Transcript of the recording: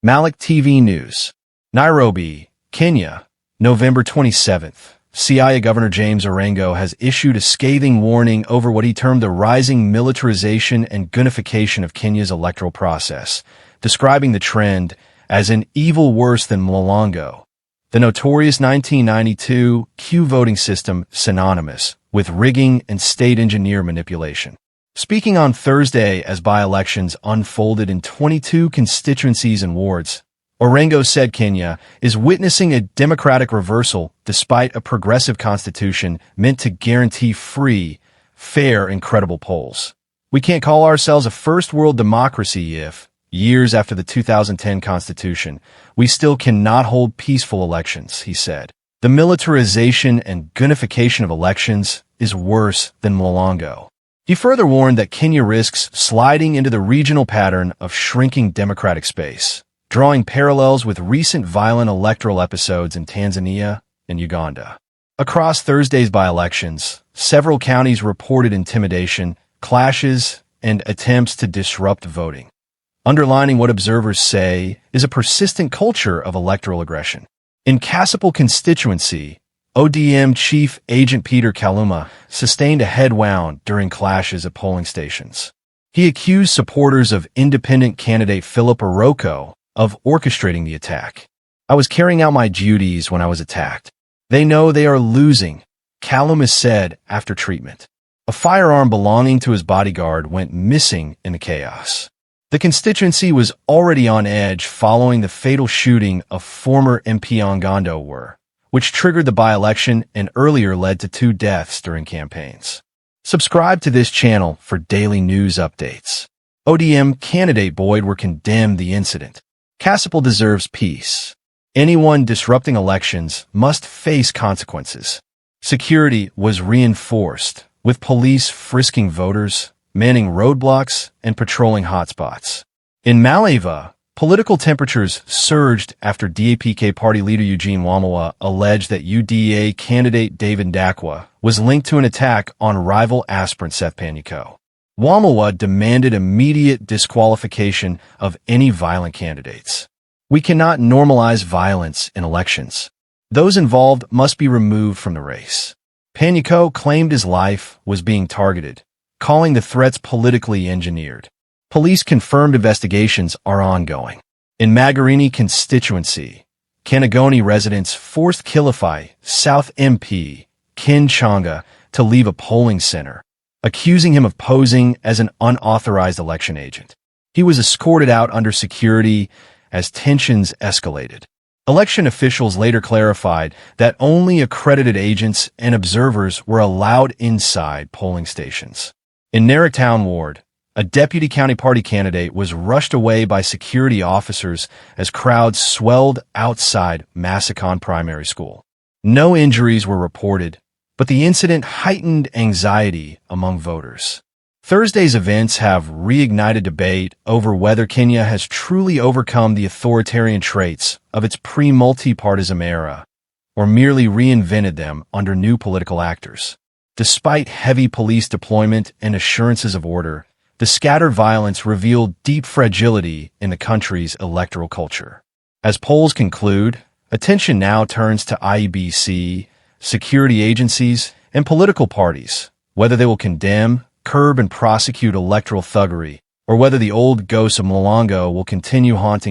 Malik TV News. Nairobi, Kenya, November 27th. Siaya Governor James Orengo has issued a scathing warning over what he termed the rising militarization and goonification of Kenya's electoral process, describing the trend as an evil worse than mlolongo, the notorious 1992 Q voting system synonymous with rigging and state engineer manipulation. Speaking on Thursday as by-elections unfolded in 22 constituencies and wards, Orengo said Kenya is witnessing a democratic reversal despite a progressive constitution meant to guarantee free, fair, and credible polls. We can't call ourselves a first-world democracy if, years after the 2010 constitution, we still cannot hold peaceful elections, he said. The militarization and goonification of elections is worse than mlolongo. He further warned that Kenya risks sliding into the regional pattern of shrinking democratic space, drawing parallels with recent violent electoral episodes in Tanzania and Uganda. Across Thursday's by-elections, several counties reported intimidation, clashes, and attempts to disrupt voting, underlining what observers say is a persistent culture of electoral aggression. In Kasipul constituency, ODM Chief Agent Peter Kaluma sustained a head wound during clashes at polling stations. He accused supporters of independent candidate Philip Oroko of orchestrating the attack. "I was carrying out my duties when I was attacked. They know they are losing," Kaluma said after treatment. A firearm belonging to his bodyguard went missing in the chaos. The constituency was already on edge following the fatal shooting of former MP Ngondo, which triggered the by-election and earlier led to 2 deaths during campaigns. Subscribe to this channel for daily news updates. ODM candidate Boyd were condemned the incident. Kasipul deserves peace. Anyone disrupting elections must face consequences. Security was reinforced, with police frisking voters, manning roadblocks, and patrolling hotspots. In Malava, political temperatures surged after DAPK party leader Eugene Wamalwa alleged that UDA candidate David Ndakwa was linked to an attack on rival aspirant Seth Panyako. Wamalwa demanded immediate disqualification of any violent candidates. "We cannot normalize violence in elections. Those involved must be removed from the race." Panyako claimed his life was being targeted, calling the threats politically engineered. Police confirmed investigations are ongoing. In Magarini constituency, Kanagoni residents forced Kilifi South MP Ken Changa to leave a polling center, accusing him of posing as an unauthorized election agent. He was escorted out under security as tensions escalated. Election officials later clarified that only accredited agents and observers were allowed inside polling stations. In Narok Town Ward, a deputy county party candidate was rushed away by security officers as crowds swelled outside Massacon Primary School. No injuries were reported, but the incident heightened anxiety among voters. Thursday's events have reignited debate over whether Kenya has truly overcome the authoritarian traits of its pre-multipartism era, or merely reinvented them under new political actors. Despite heavy police deployment and assurances of order, the scattered violence revealed deep fragility in the country's electoral culture. As polls conclude, attention now turns to IEBC, security agencies, and political parties, whether they will condemn, curb, and prosecute electoral thuggery, or whether the old ghosts of mlolongo will continue haunting